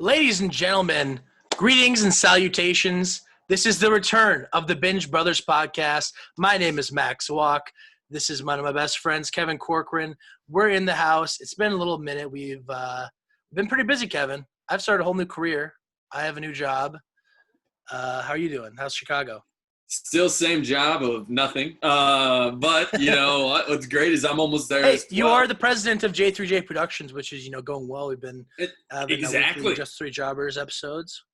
Ladies and gentlemen, greetings and salutations. This is the return of the Binge Brothers podcast. My name is Max Walk. This is one of my best friends, Kevin Corcoran. We're in the house. It's been a little minute. We've been pretty busy, Kevin. I've started a whole new career. I have a new job. How are you doing? How's Chicago? Still same job of nothing. But you know what's great is I'm almost there. Hey, as well. You are the president of J3J Productions, which is going well. We've been having exactly Just Three Jobbers episodes.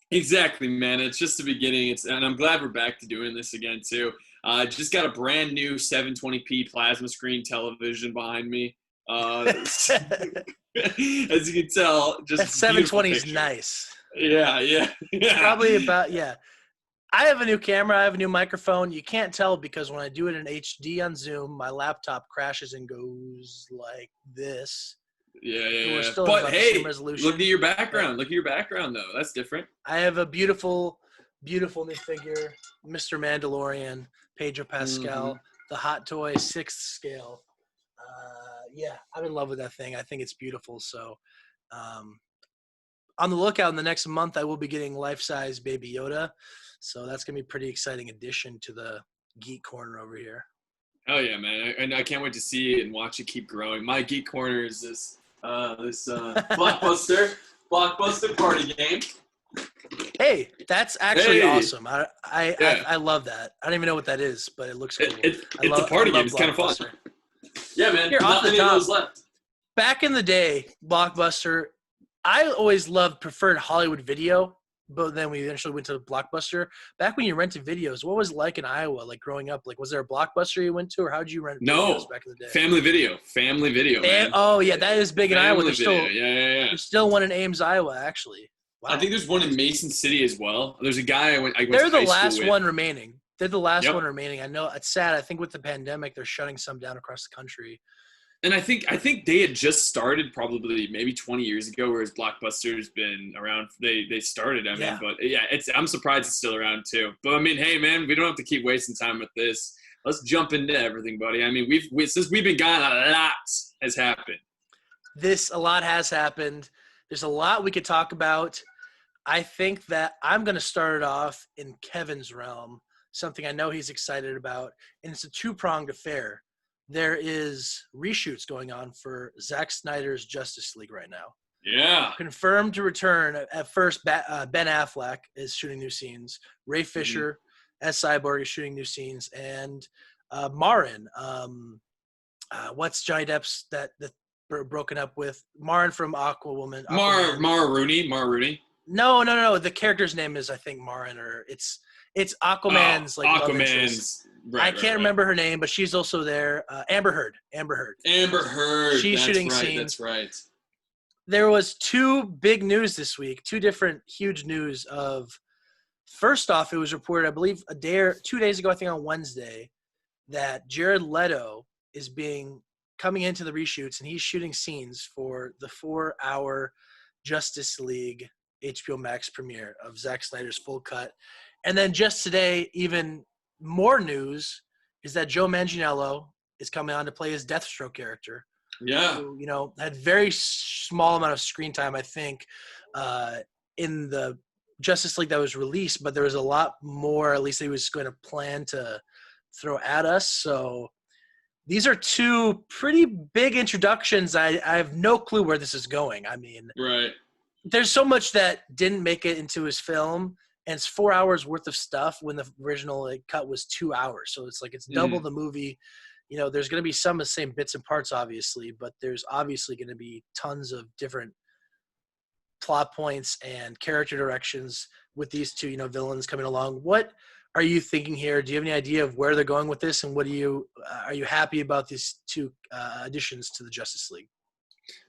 Exactly, man. It's just the beginning. And I'm glad we're back to doing this again too. Just got a brand new 720p plasma screen television behind me. As you can tell, just that 720 is nice. Yeah. It's probably about I have a new camera. I have a new microphone. You can't tell because when I do it in HD on Zoom, my laptop crashes and goes like this. Yeah. But hey, look at your background. Look at your background, though. That's different. I have a beautiful, beautiful new figure, Mr. Mandalorian, Pedro Pascal, the Hot Toy 6th scale. I'm in love with that thing. I think it's beautiful. So on the lookout in the next month, I will be getting life-size Baby Yoda. So that's going to be a pretty exciting addition to the Geek Corner over here. Oh, yeah, man. And I can't wait to see it and watch it keep growing. My Geek Corner is this blockbuster party game. Hey, that's actually awesome. I love that. I don't even know what that is, but it looks cool. It's a party game. It's kind of fun. Yeah, man. Here, off the top, those left. Back in the day, Blockbuster, I always preferred Hollywood Video, but then we eventually went to Blockbuster. Back when you rented videos, what was it like in Iowa, like growing up? Like, was there a Blockbuster you went to, or how did you rent videos back in the day? Family Video, man. Oh, yeah, that is big in Iowa. There's There's still one in Ames, Iowa, actually. Wow. I think there's one in Mason City as well. There's a guy I went They're to the high last school one with. remaining. They're the last one remaining. I know it's sad. I think with the pandemic, they're shutting some down across the country. And I think they had just started probably maybe 20 years ago, whereas Blockbuster's been around. They started. But yeah, I'm surprised it's still around too. But I mean, hey man, we don't have to keep wasting time with this. Let's jump into everything, buddy. I mean, since we've been gone, a lot has happened. A lot has happened. There's a lot we could talk about. I think that I'm going to start it off in Kevin's realm, something I know he's excited about, and it's a two-pronged affair. There is reshoots going on for Zack Snyder's Justice League right now. Yeah. Confirmed to return. At first, Ben Affleck is shooting new scenes. Ray Fisher as Cyborg is shooting new scenes. And Marin, what's Johnny Depp's that broken up with? Marin from Aquawoman. Mara Rooney. No. The character's name is, I think, Marin, or it's Aquaman's Aquaman's. I can't remember her name, but she's also there. Amber Heard. She's shooting scenes. That's right. There was two big news this week, two different huge news of. First off, it was reported, I believe, 2 days ago, I think on Wednesday, that Jared Leto is coming into the reshoots, and he's shooting scenes for the 4-hour Justice League HBO Max premiere of Zack Snyder's full cut. And then just today, even more news is that Joe Manganiello is coming on to play his Deathstroke character. Yeah. Who, had very small amount of screen time, I think, in the Justice League that was released, but there was a lot more, at least he was going to plan to throw at us. So these are two pretty big introductions. I have no clue where this is going. I mean, right. There's so much that didn't make it into his film, and it's 4 hours worth of stuff when the original cut was 2 hours. So it's double the movie. There's going to be some of the same bits and parts, obviously, but there's obviously going to be tons of different plot points and character directions with these two, villains coming along. What are you thinking here? Do you have any idea of where they're going with this? And are you happy about these two additions to the Justice League?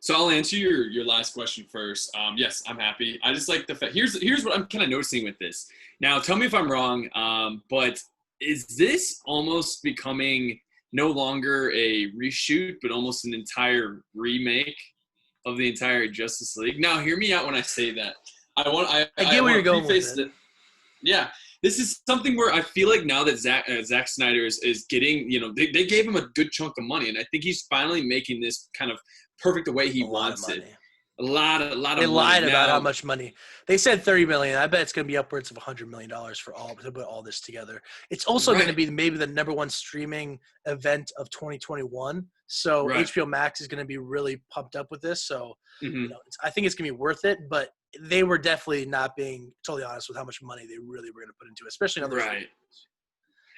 So I'll answer your last question first. Yes, I'm happy. I just like the fact. Here's what I'm kind of noticing with this. Now, tell me if I'm wrong, but is this almost becoming no longer a reshoot, but almost an entire remake of the entire Justice League? Now, hear me out when I say that. I get where you're going with it. Yeah. This is something where I feel like now that Zack Snyder is getting, they gave him a good chunk of money, and I think he's finally making this kind of perfect the way he wants it. They of money. lied about how Now, much money. They said 30 million. I bet it's going to be upwards of $100 million for to put all this together. It's also going to right, be maybe the number one streaming event of 2021. So right. HBO Max is going to be really pumped up with this. So, Hmm. I think it's going to be worth it. But they were definitely not being totally honest with how much money they really were going to put into it, especially on those. Right.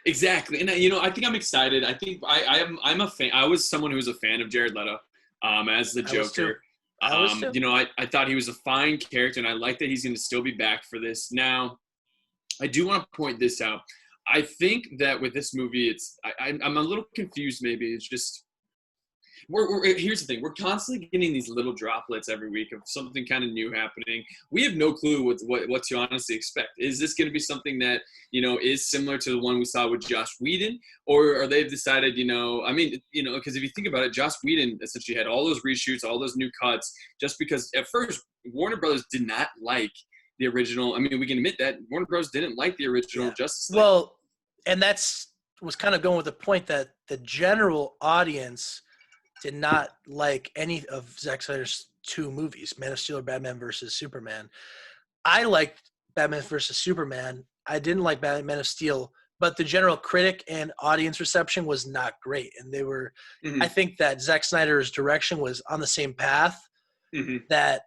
Exactly, and I think I'm excited. I think I'm a fan. I was someone who was a fan of Jared Leto, as the I was too. Joker. I was too. I thought he was a fine character, and I like that he's going to still be back for this. Now, I do want to point this out. I think that with this movie, I'm a little confused. Maybe it's just here's the thing: we're constantly getting these little droplets every week of something kind of new happening. We have no clue what to honestly expect. Is this going to be something that is similar to the one we saw with Joss Whedon, or are they decided? Because if you think about it, Joss Whedon essentially had all those reshoots, all those new cuts, just because at first Warner Brothers did not like the original. I mean, we can admit that Warner Bros. Didn't like the original Justice League. Well, and was kind of going with the point that the general audience did not like any of Zack Snyder's two movies, Man of Steel or Batman versus Superman. I liked Batman versus Superman. I didn't like Man of Steel, but the general critic and audience reception was not great. And they were, I Mm-hmm. think that Zack Snyder's direction was on the same path. Mm-hmm. That,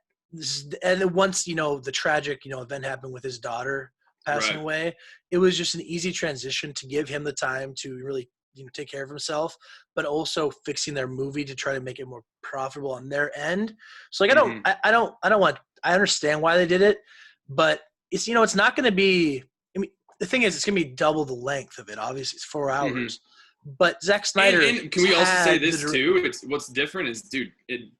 and then once the tragic event happened with his daughter passing Right. away, it was just an easy transition to give him the time to really take care of himself, but also fixing their movie to try to make it more profitable on their end. So like Mm-hmm. I understand why they did it, but it's it's not going to be. I mean, the thing is, it's going to be double the length of it. Obviously, it's 4 Mm-hmm. hours. But Zack Snyder And can we also say had this too? It's what's different is, dude,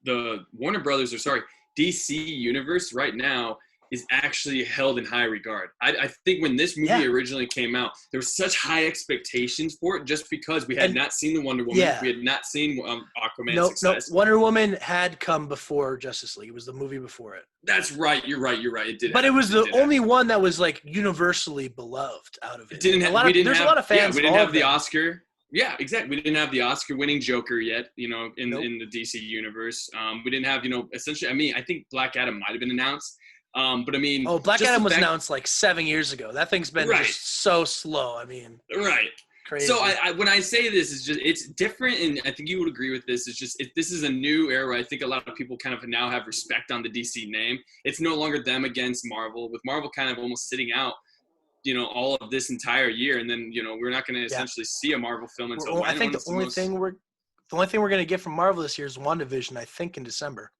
the Warner Brothers, or sorry, DC universe right now is actually held in high regard. I think when this movie originally came out, there was such high expectations for it just because we had not seen the Wonder Woman, we had not seen Aquaman's success. No, Wonder Woman had come before Justice League. It was the movie before it. That's right. You're right. It did. But happen. it was the only one that was like universally beloved out of it. There's a lot of fans. We didn't have the Oscar. Yeah, exactly. We didn't have the Oscar-winning Joker yet, in the DC universe. We didn't have, essentially. I mean, I think Black Adam might have been announced, but I mean, Black Adam was announced like 7 years ago. That thing's been just so slow. I mean, right. Crazy. So when I say this, it's different, and I think you would agree with this. This is a new era. I think a lot of people kind of now have respect on the DC name. It's no longer them against Marvel, with Marvel kind of almost sitting out all of this entire year, and then we're not going to essentially see a Marvel film until I think the only thing we're going to get from Marvel this year is WandaVision, I think, in December.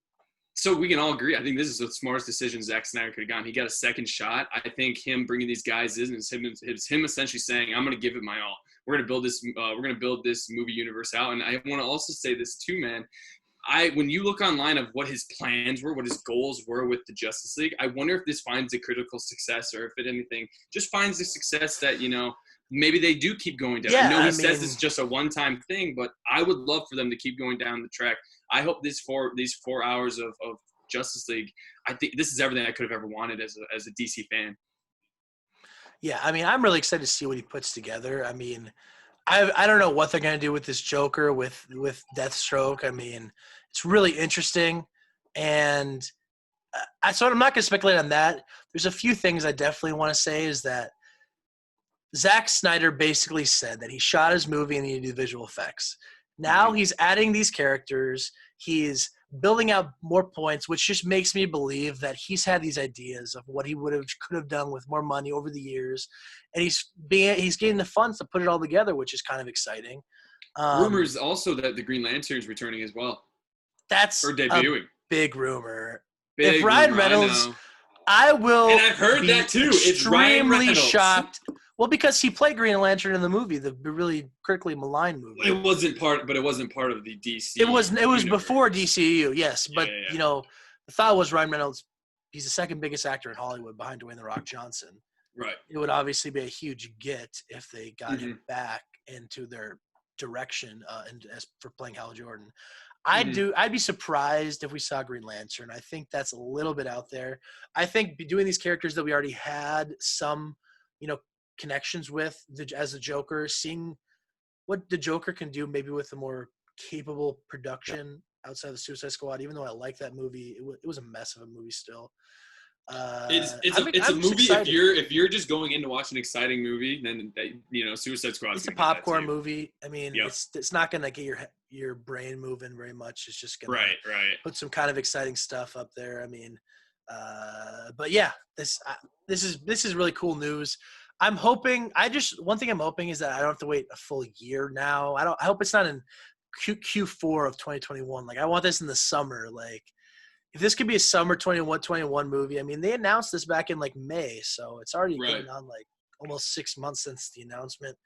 So we can all agree. I think this is the smartest decision Zack Snyder could have gotten. He got a second shot. I think him bringing these guys in is him essentially saying, "I'm going to give it my all. We're going to build this. We're going to build this movie universe out." And I want to also say this too, man. When you look online of what his plans were, what his goals were with the Justice League, I wonder if this finds a critical success, or if it anything just finds the success that maybe they do keep going down. I know he says it's just a one-time thing, but I would love for them to keep going down the track. I hope these 4 hours of Justice League, I think this is everything I could have ever wanted as a DC fan. Yeah, I mean, I'm really excited to see what he puts together. I mean, I don't know what they're going to do with this Joker with Deathstroke. I mean, it's really interesting, and so I'm not going to speculate on that. There's a few things I definitely want to say is that Zack Snyder basically said that he shot his movie and he needed visual effects. Now he's adding these characters. He's building out more points, which just makes me believe that he's had these ideas of what he could have done with more money over the years, and he's getting the funds to put it all together, which is kind of exciting. Rumors also that the Green Lantern is returning as well. That's or debuting. A big rumor. Big if Ryan rumor, Reynolds, I will. And I've heard that too. It's Ryan Reynolds. Shocked. Well, because he played Green Lantern in the movie, the really critically maligned movie. It wasn't part of the DC. It was before DCU, yes. But the thought was Ryan Reynolds. He's the second biggest actor in Hollywood behind Dwayne "The Rock" Johnson. Right. It would obviously be a huge get if they got him back into their direction and as for playing Hal Jordan. I'd be surprised if we saw Green Lantern. I think that's a little bit out there. I think doing these characters that we already had some, connections with as a Joker, seeing what the Joker can do maybe with a more capable production. outside of the Suicide Squad. Even though I like that movie, it was a mess of a movie still. It's a I'm just movie. excited. If you're just going in to watch an exciting movie, then Suicide Squad. It's a popcorn movie. I mean, Yep. it's not gonna get your brain moving very much. It's just gonna Right. put some kind of exciting stuff up there. I mean, but yeah, this is really cool news. I'm hoping. One thing I'm hoping is that I don't have to wait a full year now. I hope it's not in Q4 of 2021. Like I want this in the summer. Like if this could be a summer 21 movie. I mean, they announced this back in like May, so it's already going on like almost 6 months since the announcement.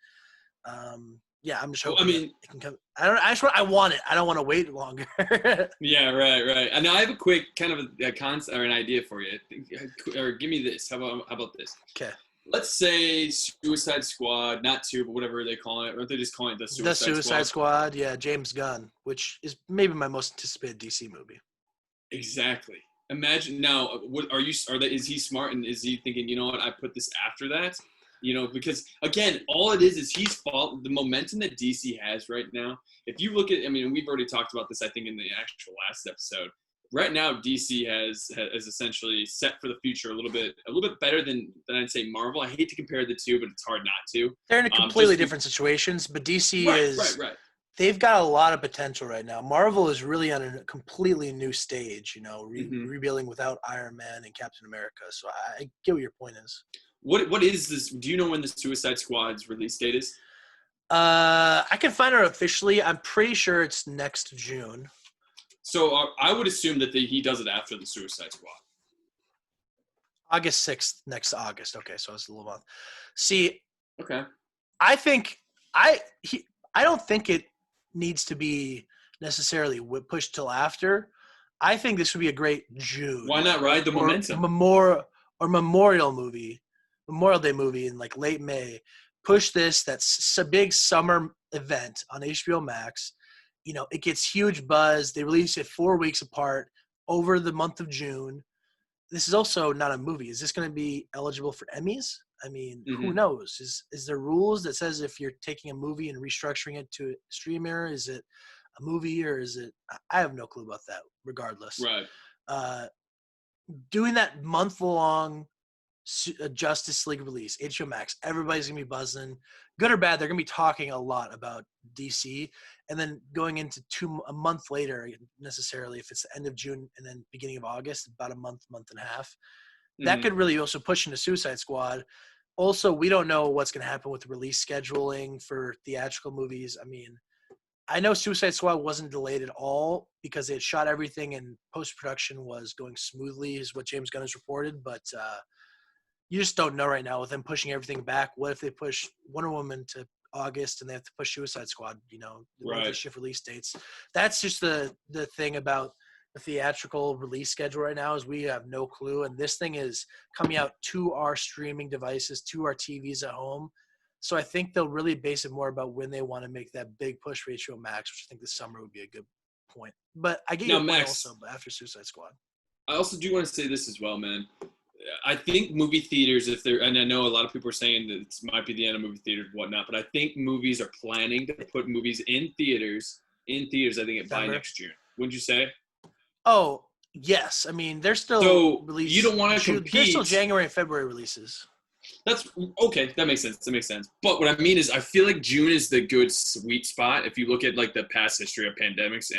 Yeah, I'm just hoping it can come. I want it. I don't want to wait longer. Yeah, right. And now I have a quick kind of a concept or an idea for you. Or give me this. How about this? Okay. Let's say Suicide Squad, not 2, but whatever they call it. Or they just call it the Suicide Squad. Yeah, James Gunn, which is maybe my most anticipated DC movie. Exactly. Imagine now. Is he smart and is he thinking? You know what? I put this after that. Because again, all it is the momentum that DC has right now. If you look at, I mean, we've already talked about this, I think, in the actual last episode. Right now, DC has essentially set for the future a little bit better than I'd say Marvel. I hate to compare the two, but it's hard not to. They're in completely different situations, but DC is right. They've got a lot of potential right now. Marvel is really on a completely new stage, rebuilding without Iron Man and Captain America. So I get what your point is. What is this? Do you know when the Suicide Squad's release date is? I can find out officially. I'm pretty sure it's next June. So I would assume that he does it after the Suicide Squad. August 6th, next August. Okay, so it's a little month. See, okay. I think I don't think it needs to be necessarily pushed till after. I think this would be a great June. Why not ride the momentum? Memorial Day movie in like late May. Push this. That's a big summer event on HBO Max. It gets huge buzz. They release it 4 weeks apart over the month of June. This is also not a movie. Is this going to be eligible for Emmys? I mean, who knows? Is there rules that says if you're taking a movie and restructuring it to a streamer, is it a movie or is it? I have no clue about that. Regardless, right? Doing that month-long Justice League release, HBO Max, everybody's gonna be buzzing, good or bad. They're gonna be talking a lot about DC, and then going into a month later, necessarily if it's the end of June and then beginning of August, about a month and a half. That could really also push into Suicide Squad. Also, we don't know what's going to happen with release scheduling for theatrical movies. I mean, I know Suicide Squad wasn't delayed at all because they had shot everything and post-production was going smoothly, is what James Gunn has reported. But you just don't know right now with them pushing everything back. What if they push Wonder Woman to August and they have to push Suicide Squad? They shift release dates. That's just the thing about the theatrical release schedule right now is we have no clue, and this thing is coming out to our streaming devices, to our TVs at home. So I think they'll really base it more about when they want to make that big push for HBO Max, which I think this summer would be a good point. But I get your point also, but after Suicide Squad. I also do want to say this as well, man. I think movie theaters, and I know a lot of people are saying that it might be the end of movie theaters and whatnot, but I think movies are planning to put movies in theaters, I think, by next June. Wouldn't you say? Oh, yes. I mean, they're still releasing. You don't want to compete. They're still January and February releases. That's okay. That makes sense. But what I mean is, I feel like June is the good sweet spot. If you look at like the past history of pandemics,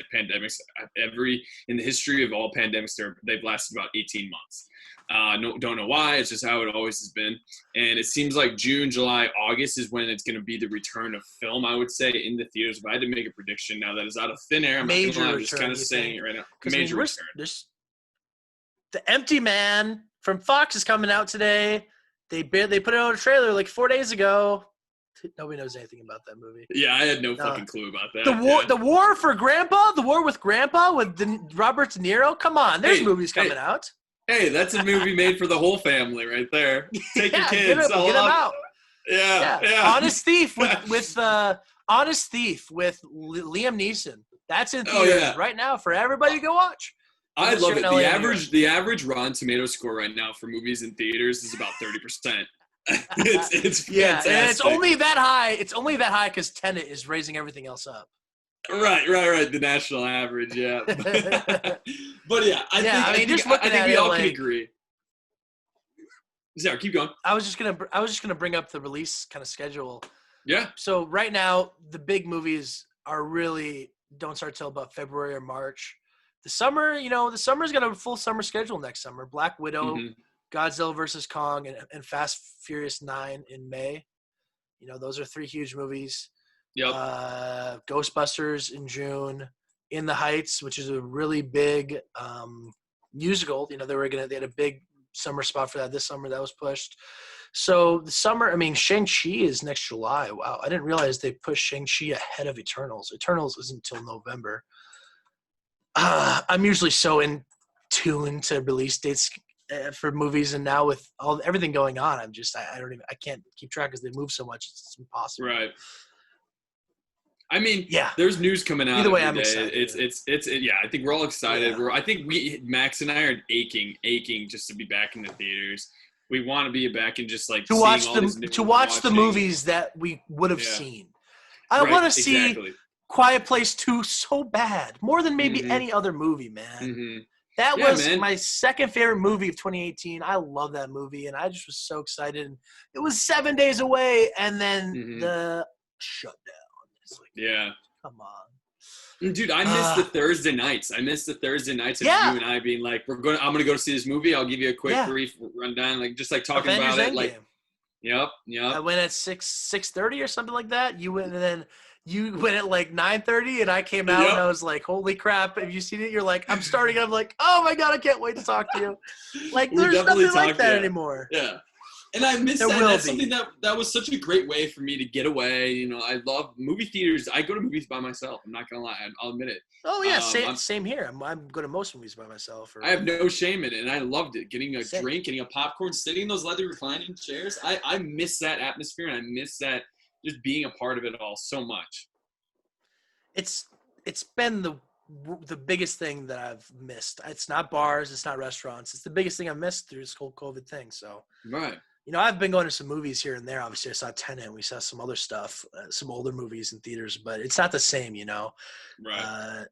in the history of all pandemics, they've lasted about 18 months. Don't know why. It's just how it always has been. And it seems like June, July, August is when it's going to be the return of film, I would say, in the theaters. If I had to make a prediction now that is out of thin air, I'm just kind of saying it right now. Major return. The Empty Man from Foxx is coming out today. They put out a trailer like 4 days ago. Nobody knows anything about that movie. Yeah, I had no fucking clue about that. The War for Grandpa? The War with Grandpa with Robert De Niro? Come on, there's movies coming out. Hey, that's a movie made for the whole family right there. Take your kids. Get them out. Yeah. Honest Thief with Liam Neeson. That's in theaters right now for everybody to go watch. I love it. The average Rotten Tomato score right now for movies in theaters is about 30%. It's fantastic. And it's only that high. It's only that high because Tenet is raising everything else up. Right. The national average, yeah. But yeah, I think just looking at we it, all like, can agree. Sarah, keep going. I was just gonna bring up the release kind of schedule. Yeah. So right now, the big movies are really don't start till about February or March. The summer, the summer's got a full summer schedule next summer. Black Widow, Mm-hmm. Godzilla versus Kong, and Fast Furious 9 in May. Those are three huge movies. Yep. Ghostbusters in June. In the Heights, which is a really big musical. They had a big summer spot for that this summer that was pushed. So the summer, Shang-Chi is next July. Wow, I didn't realize they pushed Shang-Chi ahead of Eternals. Eternals isn't until November. I'm usually so in tune to release dates for movies, and now with everything going on, I can't keep track because they move so much. It's impossible. Right. Yeah. There's news coming out. Either way, every I'm day. excited. Yeah. I think we're all excited. Yeah. I think Max and I are aching just to be back in the theaters. We want to be back and just like to watch the movies that we would have seen. I want to see Quiet Place 2 so bad, more than maybe any other movie, man. Mm-hmm. That was my second favorite movie of 2018. I love that movie, and I just was so excited. And it was 7 days away, and then the shutdown. It's like, come on. Dude, I miss the Thursday nights. I miss the Thursday nights of you and I being like, I'm going to go see this movie. I'll give you a quick brief rundown, like just like talking Avengers about it. Endgame. Like, yep. I went at 6:30 or something like that. You went, and then you went at like 9:30, and I came out and I was like, holy crap. Have you seen it? You're like, I'm starting. I'm like, oh my God, I can't wait to talk to you. Like, there's nothing like that anymore. Yeah. And I miss that. That's something that was such a great way for me to get away. I love movie theaters. I go to movies by myself. I'm not gonna lie. I'll admit it. Oh yeah, same here. I'm going to most movies by myself. I have no shame in it, and I loved it. Getting a drink, getting a popcorn, sitting in those leather reclining chairs. I miss that atmosphere, and I miss that just being a part of it all so much. It's been the biggest thing that I've missed. It's not bars. It's not restaurants. It's the biggest thing I've missed through this whole COVID thing. So right. I've been going to some movies here and there. Obviously, I saw Tenet. We saw some other stuff, some older movies in theaters, but it's not the same, Right.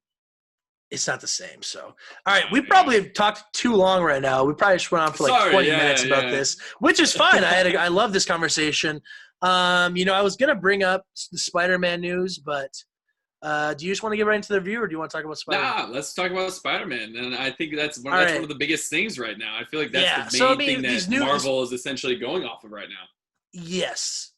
It's not the same. So, all right, we probably have talked too long right now. We probably just went on for like 20 minutes about this, which is fine. I love this conversation. I was going to bring up the Spider-Man news, but do you just want to get right into the review, or do you want to talk about Spider-Man? Nah, let's talk about Spider-Man. And I think that's one of the biggest things right now. I feel like that's the main thing that Marvel is essentially going off of right now. Yes.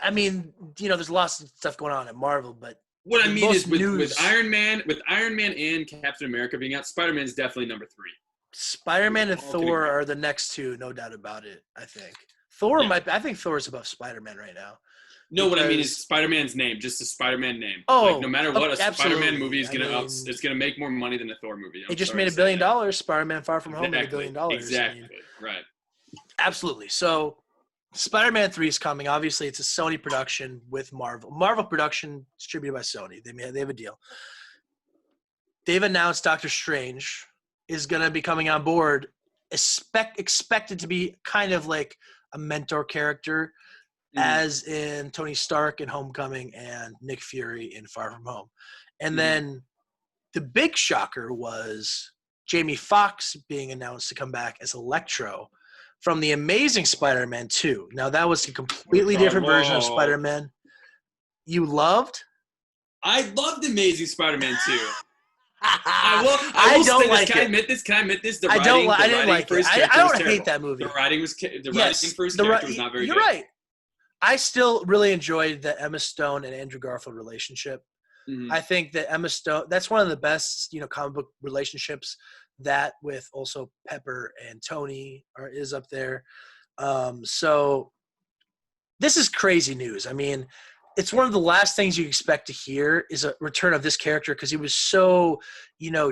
There's lots of stuff going on at Marvel, but what I mean is with Iron Man and Captain America being out, Spider-Man is definitely number 3. Spider-Man and Thor are the next two, no doubt about it, I think. I think Thor's above Spider-Man right now. No, what I mean is Spider-Man's name, just a Spider-Man name. Oh, like, no matter what, a Spider-Man movie is it's gonna make more money than a Thor movie. It just made $1 billion. Spider-Man: Far From Home made $1 billion. Exactly. Right. Absolutely. So, Spider-Man 3 is coming. Obviously, it's a Sony production with Marvel. Marvel production distributed by Sony. They have a deal. They've announced Doctor Strange is going to be coming on board, expected to be kind of like a mentor character, as in Tony Stark in Homecoming and Nick Fury in Far From Home. And then the big shocker was Jamie Foxx being announced to come back as Electro from The Amazing Spider-Man 2. Now, that was a completely different version of Spider-Man. You loved? I loved Amazing Spider-Man 2. I don't like it. Can I admit this? I didn't like it. I don't hate that movie. The writing for his character was not very good. You're right. I still really enjoyed the Emma Stone and Andrew Garfield relationship. I think that Emma Stone, that's one of the best, comic book relationships. That with also Pepper and Tony is up there. So this is crazy news. It's one of the last things you expect to hear is a return of this character because he was so,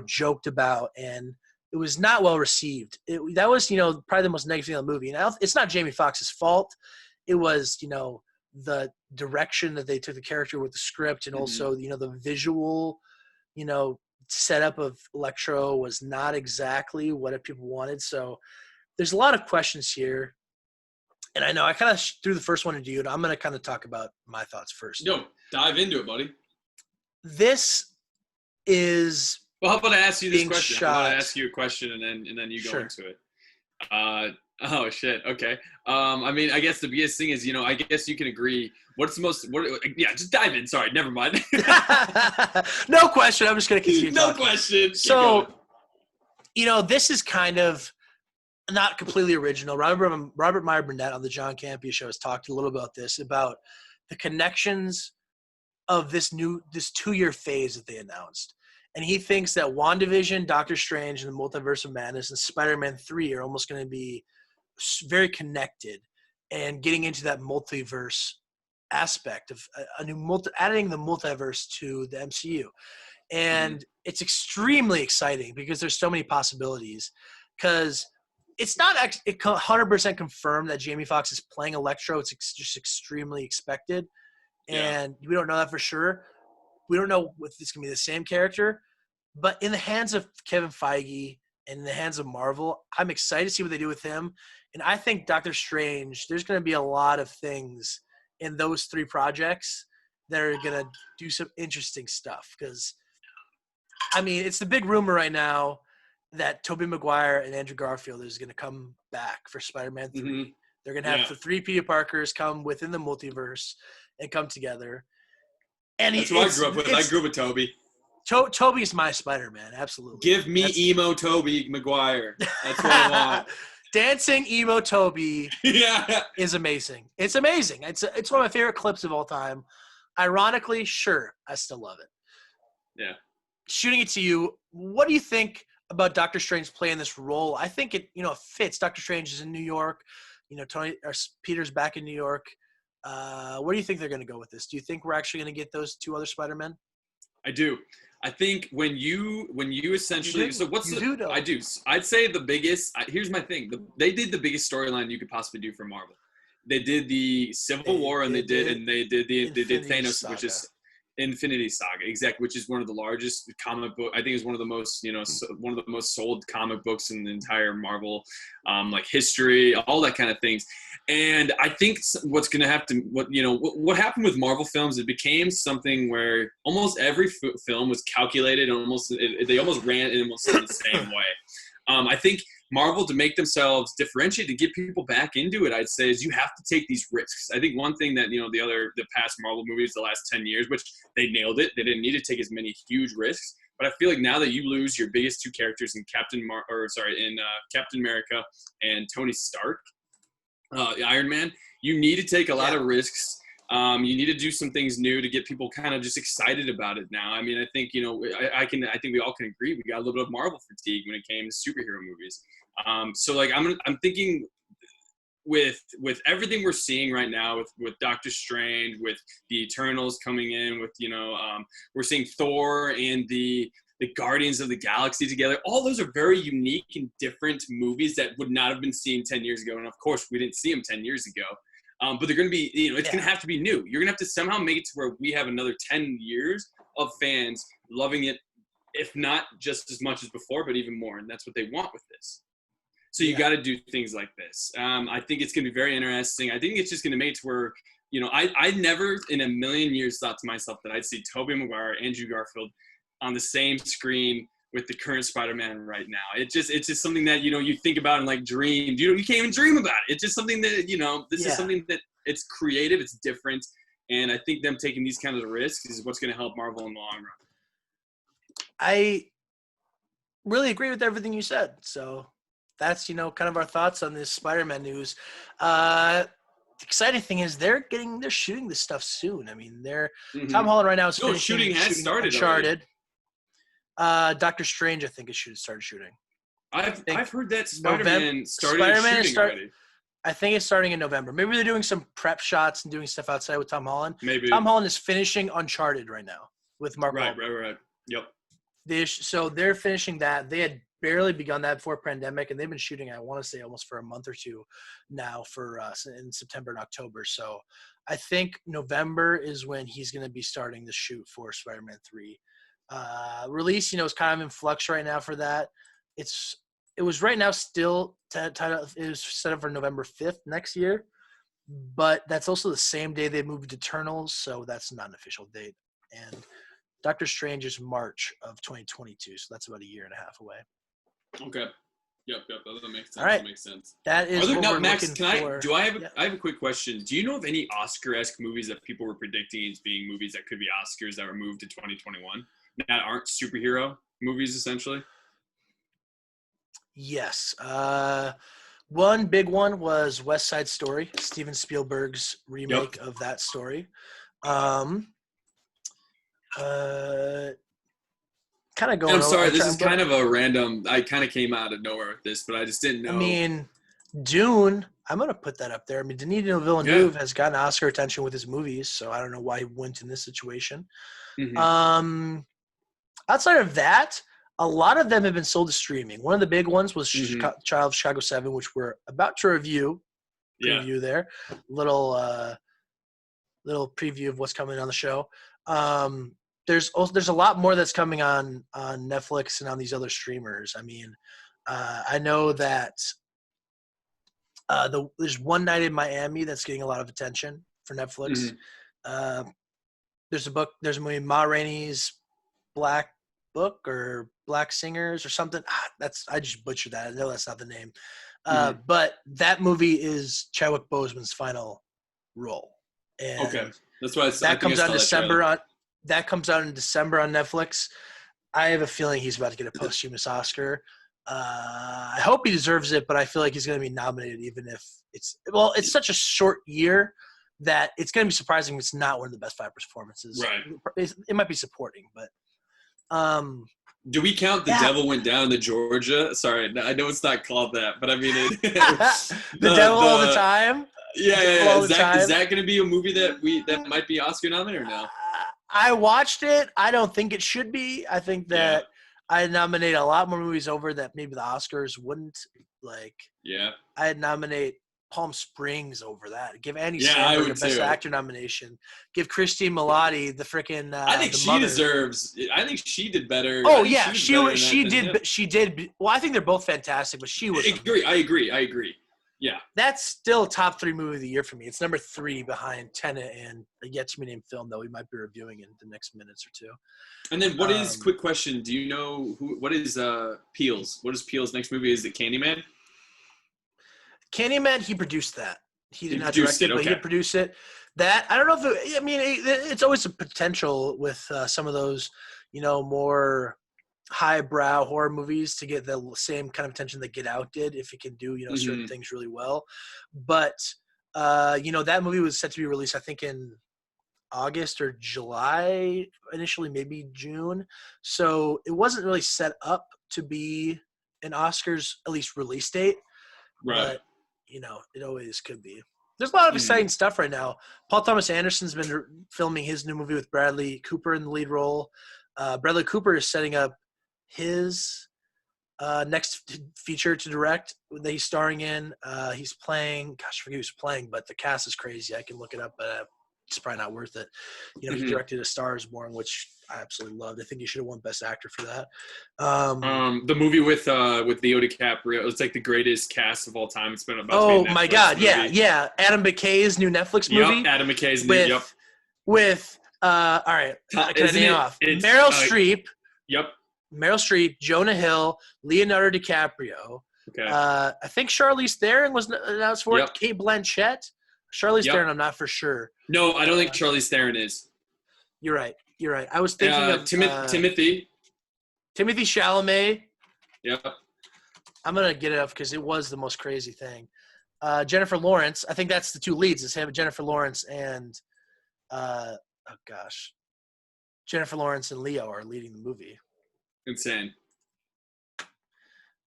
joked about and it was not well received. That was, probably the most negative thing in the movie. And it's not Jamie Foxx's fault. It was, the direction that they took the character with the script and also, the visual, setup of Electro was not exactly what people wanted. So there's a lot of questions here. And I know I kind of threw the first one to you, and I'm going to kind of talk about my thoughts first. Yo, dive into it, buddy. this is Well, how about I ask you this being question? How about I shot. ask you a question and then you go Sure. into it? Oh shit. Okay. I mean, I guess the biggest thing is, I guess you can agree. What's the most? Yeah, just dive in. Sorry, never mind. No question. I'm just going to continue No talking. question. Keep So, going. this is kind of not completely original. Robert Meyer Burnett on the John Campea show has talked a little about this, about the connections of this 2-year phase that they announced. And he thinks that WandaVision, Doctor Strange, and the Multiverse of Madness, and Spider-Man 3 are almost going to be very connected and getting into that multiverse aspect of adding the multiverse to the MCU. And it's extremely exciting because there's so many possibilities, because it's not 100% confirmed that Jamie Foxx is playing Electro. It's just extremely expected. And we don't know that for sure. We don't know if it's going to be the same character. But in the hands of Kevin Feige and in the hands of Marvel, I'm excited to see what they do with him. And I think Doctor Strange, there's going to be a lot of things in those 3 projects that are going to do some interesting stuff. Because, I mean, it's the big rumor right now that Tobey Maguire and Andrew Garfield is going to come back for Spider-Man 3. Mm-hmm. They're going to have the 3 Peter Parkers come within the multiverse and come together. And that's what I grew up with. I grew up with Tobey. Tobey's my Spider-Man, absolutely. Give me emo Tobey Maguire. That's what I want. Dancing emo Tobey is amazing. It's amazing. It's one of my favorite clips of all time. Ironically, sure, I still love it. Yeah. Shooting it to you, what do you think about Doctor Strange playing this role? I think it fits. Doctor Strange is in New York. Peter's back in New York. Where do you think they're going to go with this? Do you think we're actually going to get those 2 other Spider-Men? I do. I think when you essentially, so what's the, I do. I'd say the biggest, here's my thing. They did the biggest storyline you could possibly do for Marvel. They did the Civil War and they did Thanos, Saga. Which is Infinity Saga, exactly, which is one of the largest comic book. I think it's one of the most, one of the most sold comic books in the entire Marvel, like history, all that kind of things. And I think what's going to have to, what happened with Marvel films, it became something where almost every film was calculated, and they almost ran in almost the same way. I think Marvel, to make themselves differentiate, to get people back into it, I'd say, is you have to take these risks. I think one thing that, the past Marvel movies, the last 10 years, which they nailed it, they didn't need to take as many huge risks. But I feel like now that you lose your biggest 2 characters in Captain America and Tony Stark, Iron Man, you need to take a lot of risks. You need to do some things new to get people kind of just excited about it now. I mean, I think, I think we all can agree we got a little bit of Marvel fatigue when it came to superhero movies. So like I'm thinking with everything we're seeing right now with Doctor Strange, with the Eternals coming in, with we're seeing Thor and the Guardians of the Galaxy together. All those are very unique and different movies that would not have been seen 10 years ago. And of course, we didn't see them 10 years ago. But they're going to be, it's going to have to be new. You're going to have to somehow make it to where we have another 10 years of fans loving it, if not just as much as before, but even more. And that's what they want with this. So you got to do things like this. I think it's going to be very interesting. I think it's just going to make it to where, I never in a million years thought to myself that I'd see Tobey Maguire, Andrew Garfield on the same screen with the current Spider-Man right now. It's just something that, you think about and like dream. You can't even dream about it. It's just something that, this is something that it's creative, it's different. And I think them taking these kinds of risks is what's going to help Marvel in the long run. I really agree with everything you said. So that's, kind of our thoughts on this Spider-Man news. The exciting thing is they're shooting this stuff soon. I mean, Tom Holland right now is finishing shooting has started Uncharted. Doctor Strange, I think, started shooting. I've heard that Spider-Man started shooting already. I think it's starting in November. Maybe they're doing some prep shots and doing stuff outside with Tom Holland. Maybe. Tom Holland is finishing Uncharted right now with Mark Wahlberg. Right. Yep. So they're finishing that. They had barely begun that before pandemic, and they've been shooting, I want to say, almost for a month or 2 now for in September and October. So I think November is when he's going to be starting the shoot for Spider-Man 3. Release, is kind of in flux right now for that. It was right now still it was set up for November 5th next year, but that's also the same day they moved Eternals, so that's not an official date. And Doctor Strange is March of 2022, so that's about a year and a half away. Okay. Yep. That makes sense. All right. That makes sense. That is what we're Max, looking for. I have a quick question. Do you know of any Oscar-esque movies that people were predicting as being movies that could be Oscars that were moved to 2021 that aren't superhero movies, essentially? Yes. One big one was West Side Story, Steven Spielberg's remake of that story. Kind of going. I'm sorry, this is kind of a random. I kind of came out of nowhere with this, but I just didn't know. I mean, Dune. I'm gonna put that up there. I mean, Denis Villeneuve has gotten Oscar attention with his movies, so I don't know why he went in this situation. Mm-hmm. Outside of that, a lot of them have been sold to streaming. One of the big ones was Child of Chicago 7, which we're about to review. Preview there. Little preview of what's coming on the show. There's a lot more that's coming on Netflix and on these other streamers. I mean, I know that there's One Night in Miami that's getting a lot of attention for Netflix. There's a movie, Ma Rainey's Black Book or Black Singers or something. I just butchered that. I know that's not the name. But that movie is Chadwick Boseman's final role. And that's why that comes out in December. That comes out in December on Netflix. I have a feeling he's about to get a posthumous Oscar. I hope he deserves it, but I feel like he's going to be nominated even if it's such a short year that it's going to be surprising if it's not one of the best 5 performances. Right. It might be supporting, but do we count The Devil Went Down to Georgia? Sorry, I know it's not called that, but I mean the Devil All the Time. Yeah. Is that going to be a movie that might be Oscar nominated or no? I watched it. I don't think it should be. I think that I'd nominate a lot more movies over that maybe the Oscars wouldn't like. Yeah. I'd nominate Palm Springs over that. Give Andy Samberg a Best Actor nomination. Give Christine Milioti the freaking. I think she deserves. I think she did better. Oh yeah, she did. Well, I think they're both fantastic, but she was. I agree. Yeah. That's still top 3 movie of the year for me. It's number 3 behind Tenet and a yet to be named film that we might be reviewing in the next minutes or two. And then quick question, do you know what is Peele's? What is Peele's next movie? Is it Candyman? Candyman, he produced that. He did not direct it, but he did produce it. That, I don't know if it's always a potential with some of those, more highbrow horror movies to get the same kind of attention that Get Out did if it can do certain things really well. But that movie was set to be released I think in August or July initially, maybe June. So it wasn't really set up to be an Oscars at least release date. Right. But it always could be. There's a lot of exciting stuff right now. Paul Thomas Anderson's been filming his new movie with Bradley Cooper in the lead role. Bradley Cooper is setting up his next feature to direct that he's starring in. He's playing, I forget who's playing, but the cast is crazy. I can look it up, but it's probably not worth it. He directed A Star Is Born, which I absolutely loved. I think he should have won Best Actor for that. The movie with Leo DiCaprio, it's like the greatest cast of all time. It's been about. Oh my God! Movie. Yeah. Adam McKay's new Netflix movie. Yep, Adam McKay's new. Yep. With all right, can I name off? Meryl Streep. Yep. Meryl Streep, Jonah Hill, Leonardo DiCaprio. Okay. I think Charlize Theron was announced for it. Cate Blanchett. Charlize Theron, I'm not for sure. No, I don't think Charlize Theron is. You're right. I was thinking of Timothy Chalamet. Yep. I'm gonna get it up because it was the most crazy thing. Jennifer Lawrence. I think that's the 2 leads. It's him, Jennifer Lawrence, and Jennifer Lawrence and Leo are leading the movie. Insane.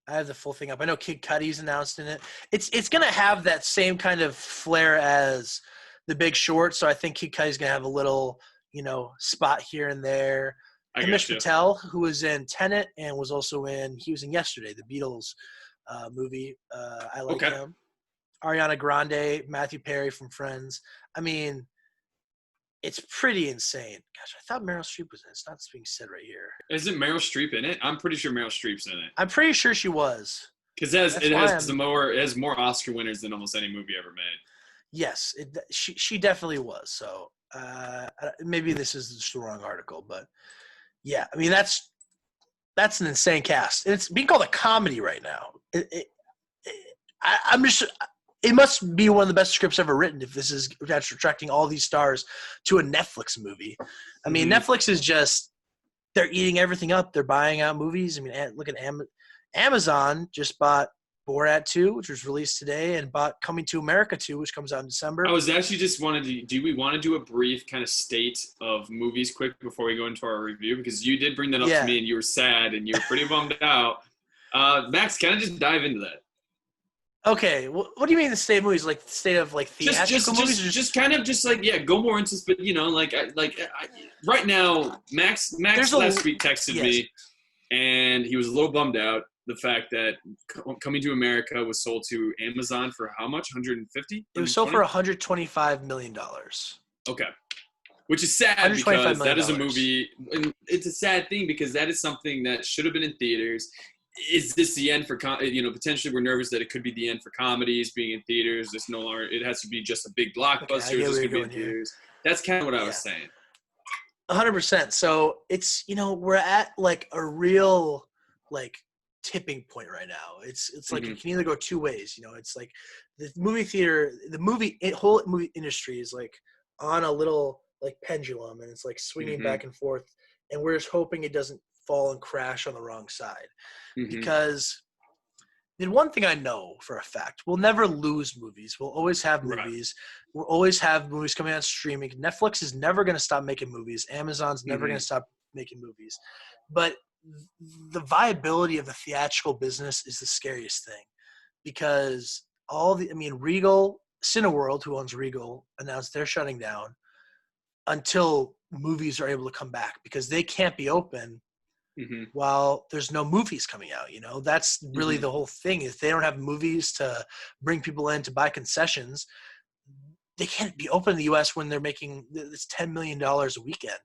I have the full thing up. I know Kid Cudi's announced in it. It's going to have that same kind of flair as The Big Short, so I think Kid Cudi's going to have a little, spot here and there. Himesh Patel, who was in Tenet and was also he was in Yesterday, the Beatles movie. I like him. Ariana Grande, Matthew Perry from Friends. I mean, it's pretty insane. Gosh, I thought Meryl Streep was in it. It's not being said right here. Isn't Meryl Streep in it? I'm pretty sure Meryl Streep's in it. I'm pretty sure she was. Because it has more Oscar winners than almost any movie ever made. Yes, she definitely was. So maybe this is just the wrong article, but Yeah, I mean that's an insane cast. And it's being called a comedy right now. I'm just. It must be one of the best scripts ever written if this is attracting all these stars to a Netflix movie. I mean, Netflix is just they're eating everything up. They're buying out movies. I mean, look at Amazon just bought Borat 2, which was released today, and bought Coming to America 2, which comes out in December. I was actually just wanted to do we want to do a brief kind of state of movies quick before we go into our review? Because you did bring that up to me and you were sad and you were pretty bummed out. Max, kind of just dive into that. Okay, what do you mean the state of movies? Like the state of like theatrical movies? Just kind of just like go more into, but right now, Max last week texted me, and he was a little bummed out the fact that Coming to America was sold to Amazon for how much? 150? It was sold for $125 million. Okay, which is sad because that is a movie, and it's a sad thing because that is something that should have been in theaters. Is this the end for potentially we're nervous that it could be the end for comedies being in theaters. It's no longer, it has to be just a big blockbuster. This could be in theaters. That's kind of what I was saying. 100%. So it's, we're at like a real like tipping point right now. It's like it can either go two ways. It's like the movie theater, whole movie industry is like on a little like pendulum, and it's like swinging back and forth, and we're just hoping it doesn't fall and crash on the wrong side. Because the one thing I know for a fact, we'll never lose movies. We'll always have movies. We'll always have movies coming out streaming. Netflix is never going to stop making movies. Amazon's never going to stop making movies. But the viability of the theatrical business is the scariest thing, because Regal, Cineworld, who owns Regal, announced they're shutting down until movies are able to come back, because they can't be open while there's no movies coming out. That's really the whole thing. If they don't have movies to bring people in to buy concessions, they can't be open in the U.S. when they're making this $10 million a weekend.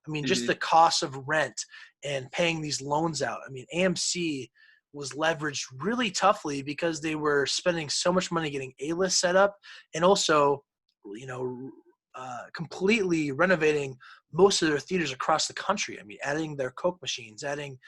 I mean, just the cost of rent and paying these loans out. I mean, AMC was leveraged really toughly because they were spending so much money getting A-list set up, and also, completely renovating most of their theaters across the country. I mean, adding their Coke machines, adding,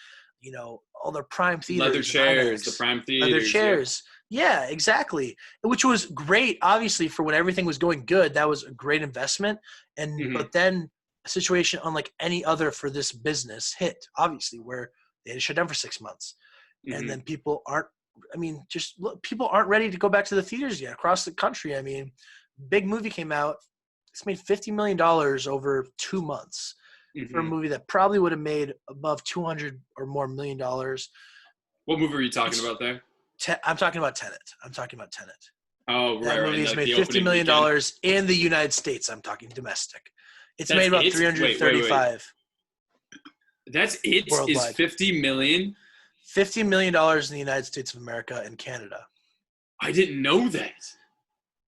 all their prime theaters. Leather chairs, the prime theaters. Leather chairs. Yeah, exactly. Which was great, obviously, for when everything was going good. That was a great investment. But then a situation unlike any other for this business hit, obviously, where they had to shut down for 6 months. And then people aren't ready to go back to the theaters yet across the country. I mean, big movie came out. It's made $50 million over 2 months for a movie that probably would have made above $200 or more million. What movie are you talking about there? I'm talking about Tenet. Oh, right. That movie has made $50 million in the United States. I'm talking domestic. It's made about 335. That's it? Worldwide. Is $50 million? $50 million in the United States of America and Canada. I didn't know that.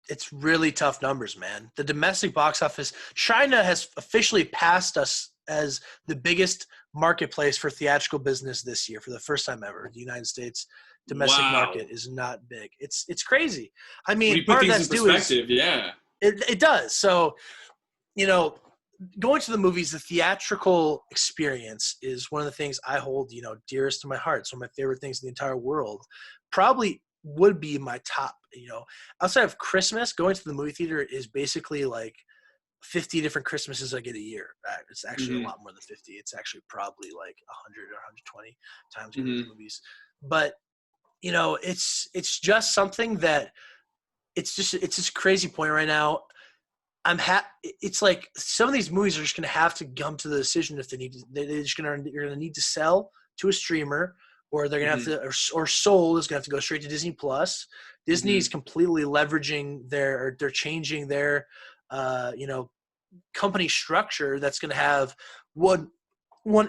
It's really tough numbers, man. The domestic box office, China has officially passed us as the biggest marketplace for theatrical business this year for the first time ever. The United States domestic market is not big. It's crazy. I mean, part of that's due is it does. So, going to the movies, the theatrical experience is one of the things I hold, dearest to my heart. It's one of my favorite things in the entire world. Probably would be my top, outside of Christmas, going to the movie theater is basically like 50 different Christmases I get a year. It's actually a lot more than 50. It's actually probably like 100 or 120 times I go to the movies. But, it's just something that it's just a crazy point right now. It's like some of these movies are just going to have to come to the decision if they need to. You're going to need to sell to a streamer, or they're going to have to, or Soul is going to have to go straight to Disney Plus. Disney's completely leveraging they're changing their, company structure. That's going to have one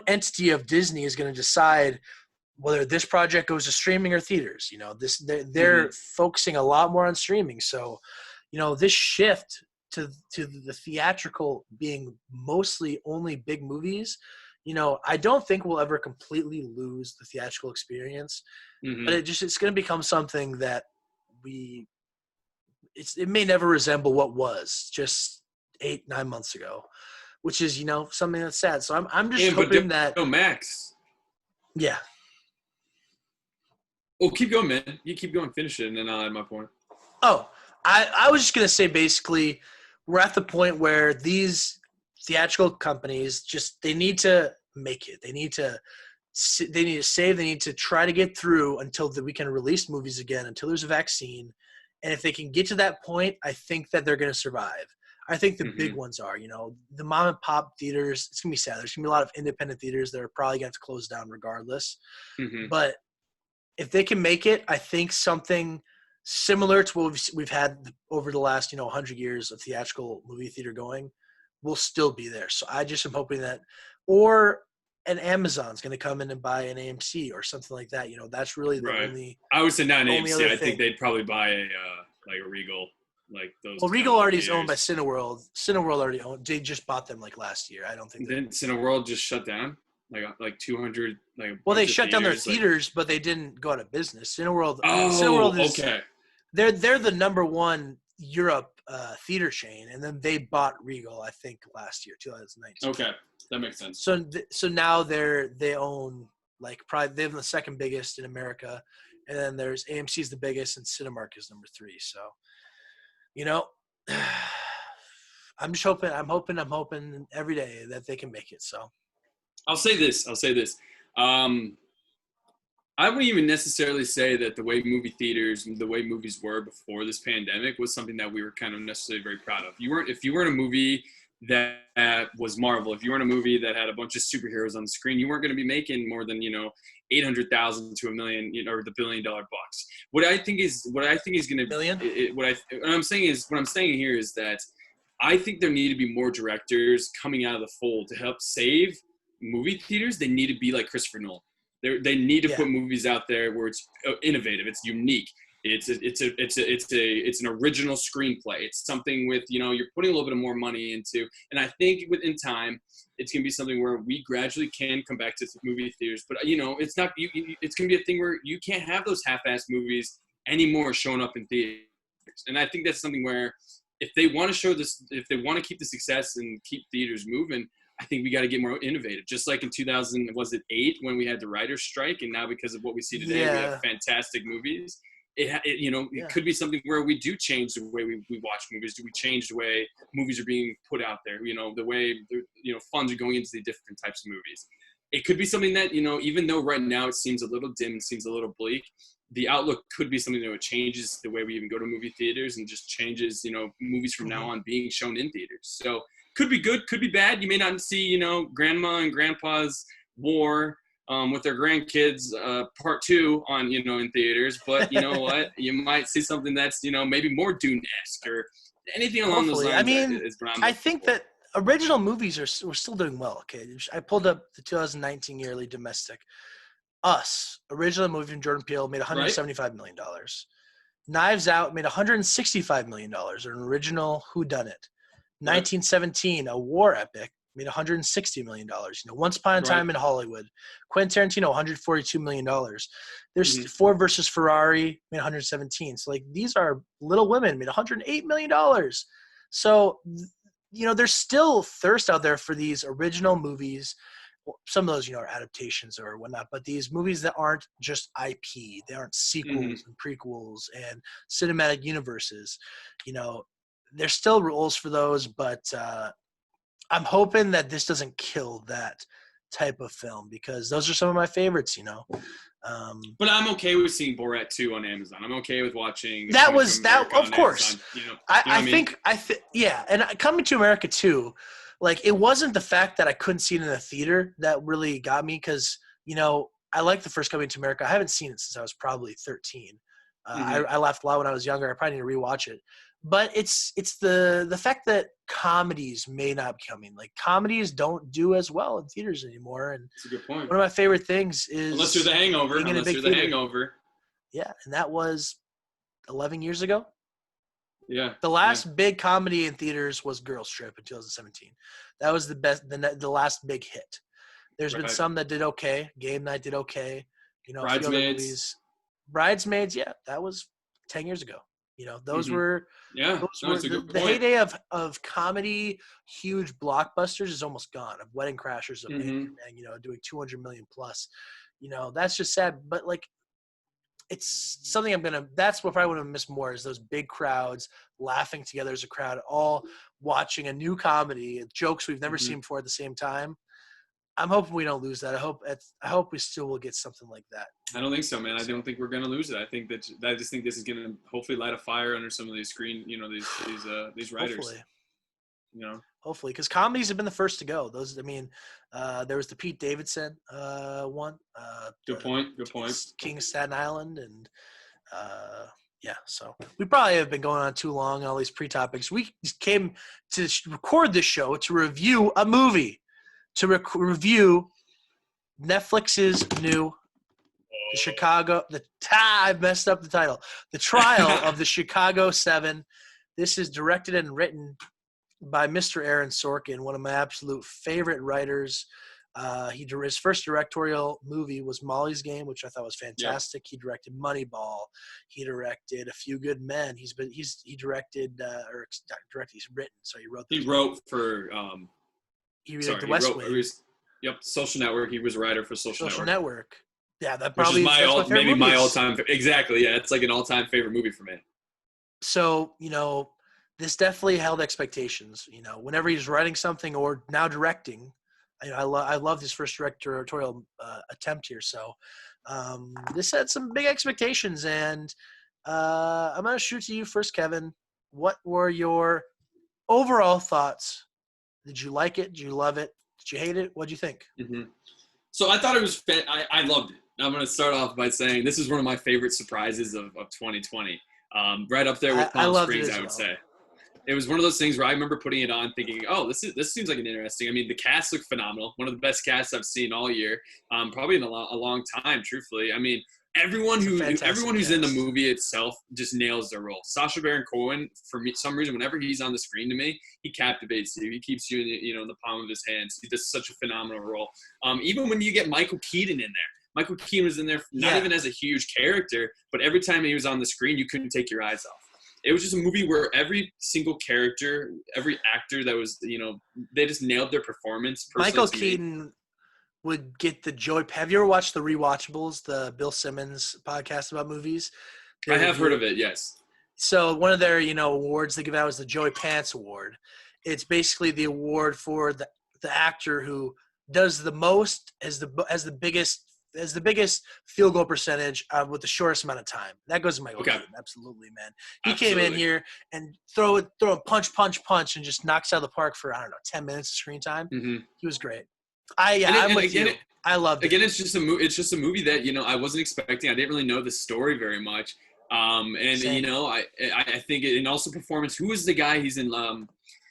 entity of Disney is going to decide whether this project goes to streaming or theaters. They're focusing a lot more on streaming. So, this shift to the theatrical being mostly only big movies, I don't think we'll ever completely lose the theatrical experience, but it's going to become something that it may never resemble what was just 8-9 months ago. which is, something that's sad. So I'm just Yeah, but hoping that, Max. yeah. Well, keep going, man. You keep going, finish it, and then I'll add my point. Oh, I was just going to say, basically, we're at the point where these theatrical companies they need to make it. They need to save. They need to try to get through until we can release movies again, until there's a vaccine. And if they can get to that point, I think that they're going to survive. I think the big ones are, the mom and pop theaters. It's going to be sad. There's going to be a lot of independent theaters that are probably going to have to close down regardless. But if they can make it, I think something similar to what we've had over the last, 100 years of theatrical movie theater going will still be there. So I just am hoping that, or an Amazon's going to come in and buy an AMC or something like that. That's really the only. I would say not an AMC. I thing. think they'd probably buy a Regal, like those. Well, Regal already is owned by Cineworld. Cineworld already owned. They just bought them like last year. I don't think. Didn't Cineworld just shut down? Like 200. Well, they shut down their theaters, but they didn't go out of business. Cineworld. Oh, Cineworld is, okay. They're the number one Europe theater chain, and then they bought Regal, I think, last year, 2019. Okay, that makes sense. So now they own probably they have the second biggest in America, and then there's AMC's the biggest, and Cinemark is number 3. So, I'm just hoping. I'm hoping every day that they can make it. So, I'll say this. I wouldn't even necessarily say that the way movie theaters, the way movies were before this pandemic was something that we were kind of necessarily very proud of. If you weren't a movie that was Marvel, if you weren't a movie that had a bunch of superheroes on the screen, you weren't going to be making more than, 800,000 to $1 million, or the $1 billion bucks. What I think is going to million. What I'm saying here is that I think there need to be more directors coming out of the fold to help save movie theaters. They need to be like Christopher Nolan. They need to put movies out there where it's innovative, it's unique, it's an original screenplay. It's something with you're putting a little bit of more money into, and I think within time it's gonna be something where we gradually can come back to movie theaters. But it's not it's gonna be a thing where you can't have those half-assed movies anymore showing up in theaters, and I think that's something where if they want to show this, if they want to keep the success and keep theaters moving, I think we got to get more innovative. Just like in 2008 when we had the writers' strike, and now because of what we see today, we have fantastic movies. It could be something where we do change the way we watch movies. Do we change the way movies are being put out there? The way funds are going into the different types of movies. It could be something that even though right now it seems a little dim, it seems a little bleak, the outlook could be something that changes the way we even go to movie theaters and just changes movies from now on being shown in theaters. So. Could be good, could be bad. You may not see, grandma and grandpa's war with their grandkids part 2 on, in theaters. But you know what? You might see something that's, maybe more Dune-esque or anything along those lines. I mean, I think that original movies we're still doing well. Okay, I pulled up the 2019 yearly domestic. Us, original movie from Jordan Peele, made $175 million. Knives Out made $165 million, an original whoddunit. 1917, a war epic, made $160 million. Once Upon a Time in Hollywood. Quentin Tarantino, $142 million. There's Ford versus Ferrari, made $117. So these are Little Women, made $108 million. So there's still thirst out there for these original movies. Some of those, are adaptations or whatnot, but these movies that aren't just IP, they aren't sequels and prequels and cinematic universes, there's still rules for those, but I'm hoping that this doesn't kill that type of film because those are some of my favorites, But I'm okay with seeing Borat 2 on Amazon. I'm okay with watching that. Of course. I think, and Coming to America 2, it wasn't the fact that I couldn't see it in the theater that really got me because, I like the first Coming to America. I haven't seen it since I was probably 13. I laughed a lot when I was younger. I probably need to rewatch it. But it's the fact that comedies may not be coming. Comedies don't do as well in theaters anymore. And that's a good point. One of my favorite things is unless you're The Hangover. Yeah, and that was 11 years ago. Yeah. The last big comedy in theaters was Girls Trip in 2017. That was the best, the last big hit. There's been some that did okay. Game Night did okay. Bridesmaids. Bridesmaids, yeah, that was 10 years ago. You know, those Mm-hmm. were Yeah, those no, were it's a good the point. heyday of comedy, huge blockbusters is almost gone. Of Wedding Crashers, of Mm-hmm. Anchorman, you know, doing 200 million plus. You know, that's just sad. But like, it's something that's what probably want to miss more is those big crowds laughing together as a crowd, all watching a new comedy, jokes we've never Mm-hmm. seen before at the same time. I'm hoping we don't lose that. I hope we still will get something like that. I don't think so, man. I don't think we're gonna lose it. I just think this is gonna hopefully light a fire under some of these these writers. Hopefully. You know. Hopefully, because comedies have been the first to go. Those, I mean, there was the Pete Davidson one, Good point. Good point. King of Staten Island, and yeah. So we probably have been going on too long on all these pre-topics. We came to record this show to review a movie, to review Netflix's new I've messed up the title. The Trial of the Chicago 7. This is directed and written by Mr. Aaron Sorkin, one of my absolute favorite writers. His first directorial movie was Molly's Game, which I thought was fantastic. Yep. He directed Moneyball. He directed A Few Good Men. He's directed he's written. So he wrote. He wrote for. He wrote The West Wing. Social Network. He was a writer for Social Network. Yeah, that probably is my all-time. Exactly. Yeah, it's like an all-time favorite movie for me. So this definitely held expectations. Whenever he's writing something or now directing, I love his first directorial attempt here. So this had some big expectations, and I'm gonna shoot to you first, Kevin. What were your overall thoughts? Did you like it? Did you love it? Did you hate it? What did you think? Mm-hmm. So I thought it was. I loved it. I'm going to start off by saying this is one of my favorite surprises of 2020. Right up there with Palm Springs, I would say. It was one of those things where I remember putting it on thinking, oh, this seems like an interesting. I mean, the cast looked phenomenal. One of the best casts I've seen all year, probably in a long time, truthfully. I mean, everyone who's in the movie itself just nails their role. Sacha Baron Cohen, for me, some reason, whenever he's on the screen to me, he captivates you. He keeps you in the palm of his hands. He does such a phenomenal role. Even when you get Michael Keaton in there. Michael Keaton was in there not even as a huge character, but every time he was on the screen, you couldn't take your eyes off. It was just a movie where every single character, every actor that was, they just nailed their performance. Michael Keaton would get the joy. Have you ever watched the Rewatchables, the Bill Simmons podcast about movies? I have heard of it, yes. So one of their, awards they give out is the Joey Pants Award. It's basically the award for the actor who does the most as the biggest field goal percentage with the shortest amount of time. That goes to Michael Keaton, absolutely, man. He came in here and throw a punch, and just knocks out of the park for 10 minutes of screen time. Mm-hmm. He was great. I'm with you. I loved it. Again, it's just a movie that I wasn't expecting. I didn't really know the story very much. Same. I think and also performance. Who was the guy? He's in.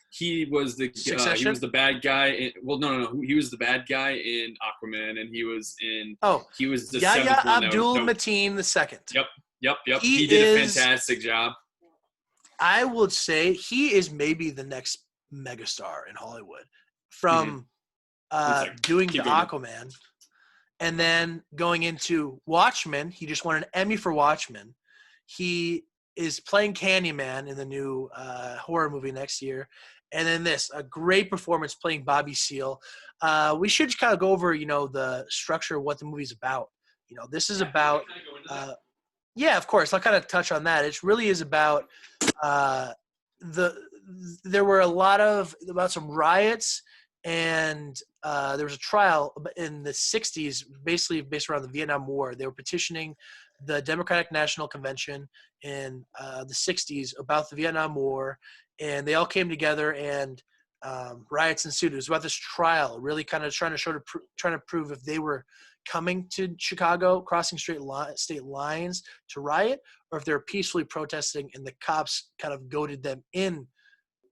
He was the bad guy. No. He was the bad guy in Aquaman, and he was in. He was the Yahya Abdul-Mateen II. Yep. He did a fantastic job. I would say he is maybe the next megastar in Hollywood from doing the Aquaman, and then going into Watchmen. He just won an Emmy for Watchmen. He is playing Candyman in the new horror movie next year. And then a great performance playing Bobby Seale. We should just kind of go over, the structure of what the movie's about. This is about yeah, of course. I'll kind of touch on that. It really is about there were about some riots, and there was a trial in the 60s, basically based around the Vietnam War. They were petitioning the Democratic National Convention in the 60s about the Vietnam War, and they all came together, and riots ensued. It was about this trial, really kind of trying to prove if they were coming to Chicago, crossing state lines to riot, or if they were peacefully protesting and the cops kind of goaded them in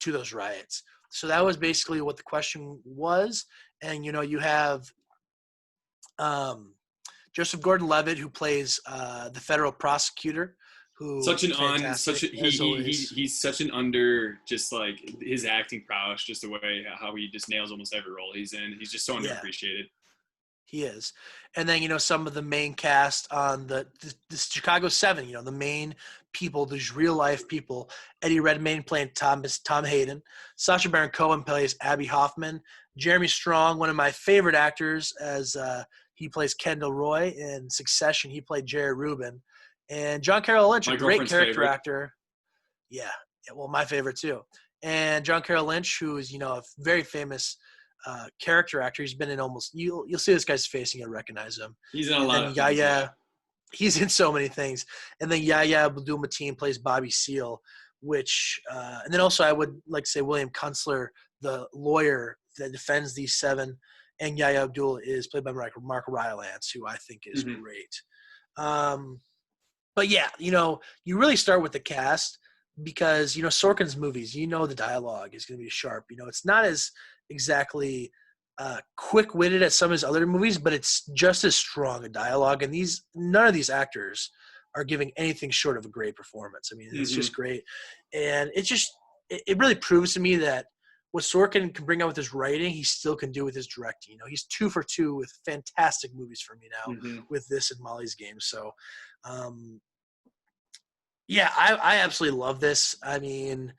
to those riots. So that was basically what the question was. And, you have Joseph Gordon-Levitt, who plays the federal prosecutor, who he's such an under, just like his acting prowess, just the way how he just nails almost every role he's in. He's just so underappreciated. He is. And then, some of the main cast on the Chicago 7, the main people, these real life people. Eddie Redmayne playing Tom Hayden. Sacha Baron Cohen plays Abby Hoffman. Jeremy Strong, one of my favorite actors, as he plays Kendall Roy. In Succession, he played Jerry Rubin. And John Carroll Lynch, a great character favorite. actor. Yeah, well, my favorite too. And John Carroll Lynch, who is, a very famous character actor. He's been in almost you'll see this guy's face and you'll recognize him. He's in a lot of things. Yeah, he's in so many things. And then Yahya Abdul-Mateen plays Bobby Seale, which and then also I would like to say William Kunstler, the lawyer that defends these 7, and Yahya Abdul is played by Mark Rylance, who I think is great. But yeah, you really start with the cast because Sorkin's movies, the dialogue is going to be sharp. It's not as exactly quick-witted as some of his other movies, but it's just as strong a dialogue. And none of these actors are giving anything short of a great performance. I mean, it's just great, and it really proves to me that what Sorkin can bring out with his writing, he still can do with his directing. He's 2 for 2 with fantastic movies for me now with this and Molly's Game. So, yeah, I absolutely love this. I mean,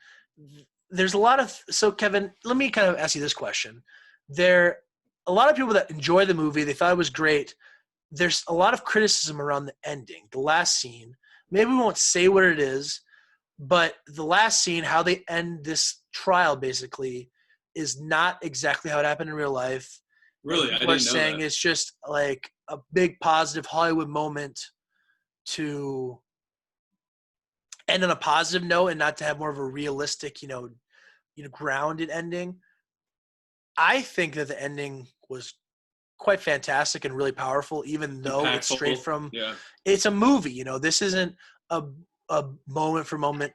there's a lot of – so, Kevin, let me kind of ask you this question. There a lot of people that enjoy the movie, they thought it was great. There's a lot of criticism around the ending, the last scene. Maybe we won't say what it is, but the last scene, how they end this trial basically is not exactly how it happened in real life. Really? People are saying it's just like a big positive Hollywood moment to end on a positive note and not to have more of a realistic, grounded ending. I think that the ending was quite fantastic and really powerful, even though it's straight from it's a movie. This isn't a moment for moment,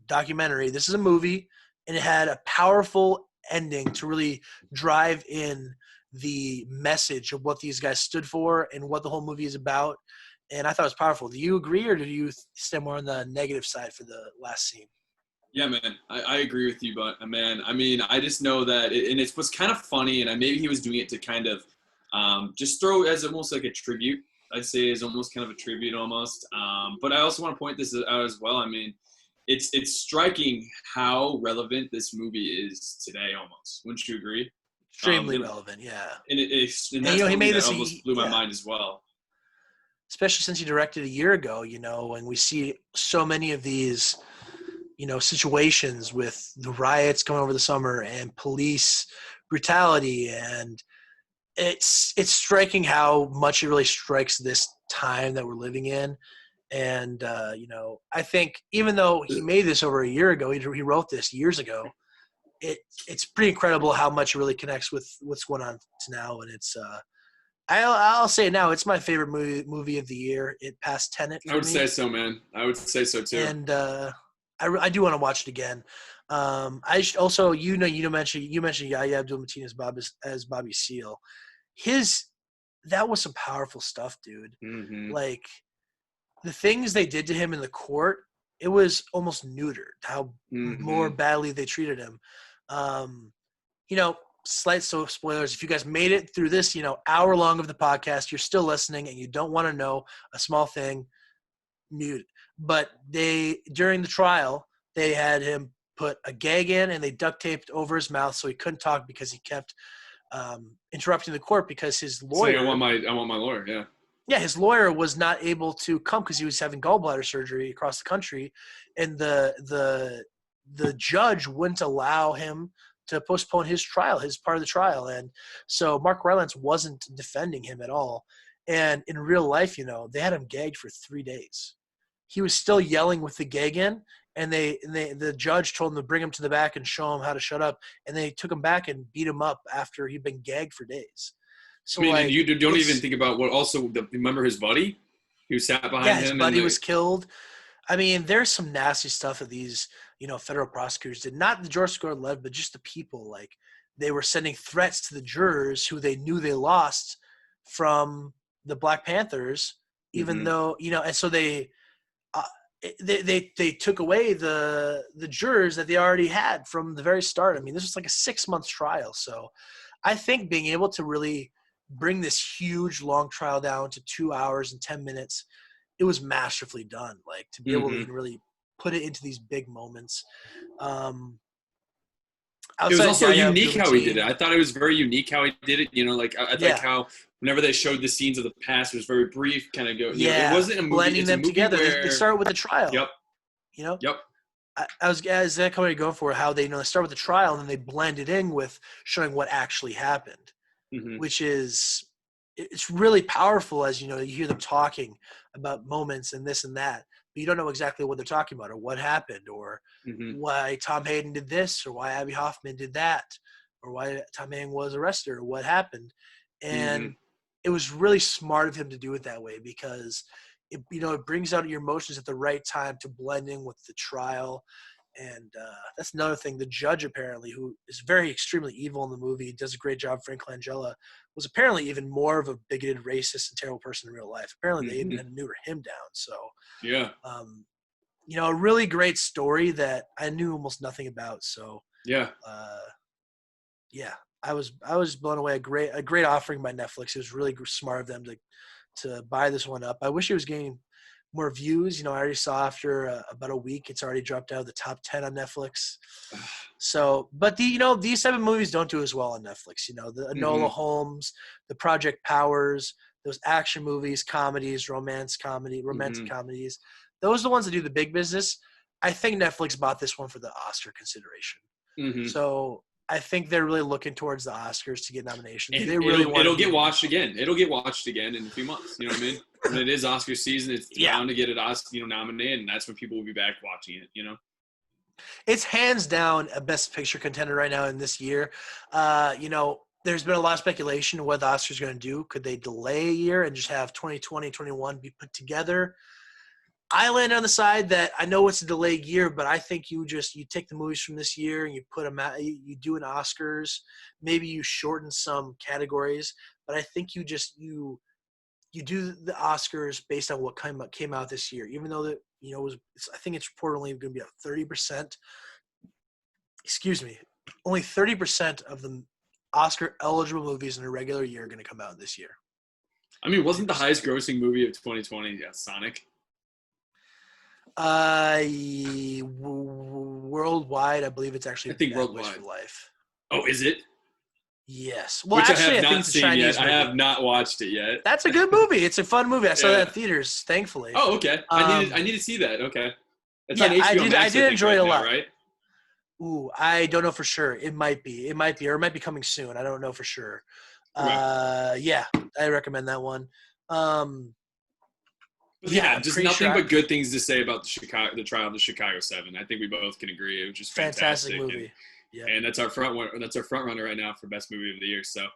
documentary. This is a movie, and it had a powerful ending to really drive in the message of what these guys stood for and what the whole movie is about. And I thought it was powerful. Do you agree, or do you stand more on the negative side for the last scene? Yeah, man, I agree with you, but man, I mean, I just know that, and it was kind of funny, and maybe he was doing it to kind of just throw as almost like a tribute. I'd say is almost kind of a tribute almost. But I also want to point this out as well. I mean, it's striking how relevant this movie is today almost. Wouldn't you agree? Extremely relevant, yeah. And he made this almost blew my mind as well. Especially since he directed a year ago, and we see so many of these, situations with the riots going over the summer and police brutality, and it's striking how much it really strikes this time that we're living in. And I think even though he made this over a year ago, he wrote this years ago, it's pretty incredible how much it really connects with what's going on to now. And it's I'll say it now, it's my favorite movie of the year. It passed Tenet. I would say so, man. I would say so too. And I do want to watch it again. I should also, you mentioned Yahya Abdul-Mateen as Bobby Seale. That was some powerful stuff, dude. Mm-hmm. Like the things they did to him in the court, it was almost neutered how more badly they treated him. Slight spoilers. If you guys made it through this, hour long of the podcast, you're still listening and you don't want to know a small thing, mute. But during the trial, they had him put a gag in and they duct taped over his mouth so he couldn't talk because he kept interrupting the court because his lawyer. So I want my lawyer. Yeah. Yeah, his lawyer was not able to come because he was having gallbladder surgery across the country, and the judge wouldn't allow him to postpone his trial, his part of the trial. And so Mark Rylance wasn't defending him at all. And in real life, they had him gagged for 3 days. He was still yelling with the gag in, and the judge told him to bring him to the back and show him how to shut up. And they took him back and beat him up after he'd been gagged for days. So and you don't even think about what also remember his buddy who sat behind him? Yeah, his buddy was killed. I mean, there's some nasty stuff that these, federal prosecutors did. Not the George Gordon led, but just the people. Like, they were sending threats to the jurors who they knew they lost from the Black Panthers, even though, and so they took away the jurors that they already had from the very start. I mean, this was like a 6-month trial. So I think being able to really bring this huge long trial down to 2 hours and 10 minutes. It was masterfully done. Like, to be able to even really put it into these big moments. It was Outside also Yahya unique how he did it. Abdul-Mateen, I thought it was very unique how he did it. You know, like I like yeah, how whenever they showed the scenes of the past, it was very brief, kind of go. You know, it yeah, wasn't a movie. blending It's a them movie together. They where, start with the trial. yep, You know, yep, I was as that company going for how they they start with the trial and then they blend it in with showing what actually happened, hmm which is it's really powerful. As you hear them talking about moments and this and that, but you don't know exactly what they're talking about or what happened or hmm why Tom Hayden did this or why Abby Hoffman did that or why Tom Hayden was arrested or what happened. hmm And it was really smart of him to do it that way because it brings out your emotions at the right time to blend in with the trial. And that's another thing. The judge, apparently, who is very extremely evil in the movie, does a great job. Frank Langella was apparently even more of a bigoted, racist, and terrible person in real life. Apparently, they even hmm had to neuter him down. So, yeah, um, a really great story that I knew almost nothing about. So, yeah. uh, yeah, I was blown away. A great offering by Netflix. It was really smart of them to buy this one up. I wish it was getting more views. I already saw after about a week, it's already dropped out of the top 10 on Netflix. So, but these type of movies don't do as well on Netflix. The Enola hmm Holmes, the Project Powers, those action movies, comedies, romantic hmm comedies. Those are the ones that do the big business. I think Netflix bought this one for the Oscar consideration. hmm So I think they're really looking towards the Oscars to get nominations. And They really it'll want to it'll get do. watched again. It'll get watched again in a few months. You know what I mean? When it is Oscar season, it's Yeah, bound to get it Oscar, nominated, and that's when people will be back watching it. You know? it's hands down a Best Picture contender right now in this year. There's been a lot of speculation of what the Oscars are going to do. Could they delay a year and just have 2020, 21 be put together? I land on the side that I know it's a delayed year, but I think you take the movies from this year and you put them out. You do an Oscars. Maybe you shorten some categories, but I think you do the Oscars based on what came out this year. Even though I think it's reportedly going to be a 30%. Excuse me, only 30% of the Oscar eligible movies in a regular year are going to come out this year. I mean, wasn't the 30%. highest grossing movie of 2020 Sonic? Worldwide, I believe it's actually I think Bad Boys worldwide. for Life. Oh, is it? Yes. Well, Which I actually, have I think not it's a seen Chinese yet. I movie. have not watched it yet. That's a good movie. It's a fun movie. I saw that Yeah. in theaters, thankfully. Oh, okay. I need to see that. Okay. It's on Yeah, I HBO did. I Max, I did think, enjoy it right a now, lot. right? Ooh, I don't know for sure. It might be, or it might be coming soon. I don't know for sure. Okay. Yeah, I recommend that one. Um, But yeah, yeah, I'm just pretty nothing sure. but good things to say about the trial of the Chicago Seven. I think we both can agree it was just Fantastic fantastic, movie. Yeah. and that's our front runner right now for best movie of the year. So,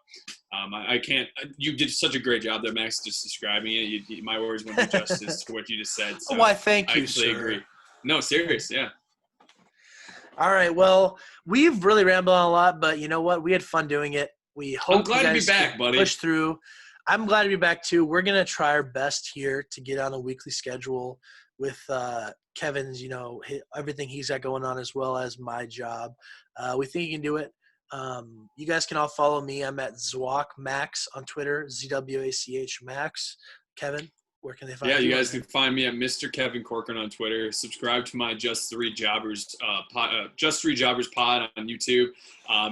I can't. You did such a great job there, Max, just describing it. My words won't do justice to what you just said. So Why, thank I you, completely sir. agree. No, serious, yeah. All right. Well, we've really rambled on a lot, but you know what? We had fun doing it. We I'm hope you glad to be guys back, can buddy. push through. I'm glad to be back too. We're gonna try our best here to get on a weekly schedule with Kevin's, everything he's got going on as well as my job. We think he can do it. You guys can all follow me. I'm at Zwach Max on Twitter, ZWACH Max. Kevin, where can they find Yeah, you? you guys can find me at Mr. Kevin Corcoran on Twitter. Subscribe to my Just Three Jobbers pod on YouTube.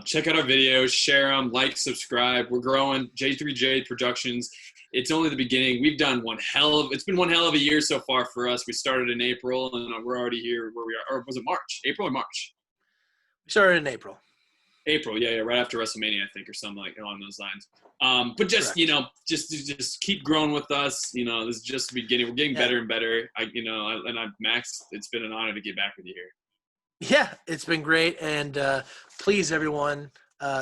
Check out our videos, share them, like, subscribe. We're growing. J3J Productions. It's only the beginning. We've done it's been one hell of a year so far for us. We started in April and we're already here where we are. Or was it March? April or March? We started in April. April, yeah, right after WrestleMania, I think, or something like along those lines. But just Correct. just keep growing with us. This is just the beginning. We're getting better and better. Max, it's been an honor to get back with you here. Yeah, it's been great. And please, everyone,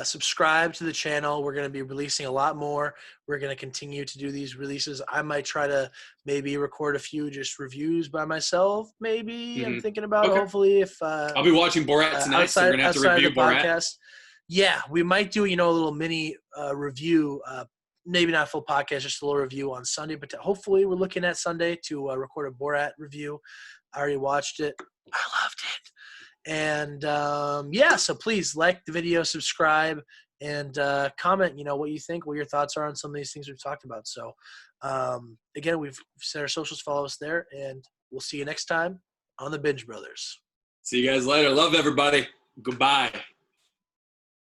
subscribe to the channel. We're going to be releasing a lot more. We're going to continue to do these releases. I might try to maybe record a few just reviews by myself. Maybe I'm thinking about Okay. hopefully if I'll be watching Borat tonight, so we're going to have to outside review of the Borat. podcast. Yeah, we might do, a little mini review, maybe not a full podcast, just a little review on Sunday, but hopefully we're looking at Sunday to record a Borat review. I already watched it. I loved it. And so please like the video, subscribe, and comment, what you think, what your thoughts are on some of these things we've talked about. So, again, we've set our socials, follow us there, and we'll see you next time on the Binge Brothers. See you guys later. Love everybody. Goodbye.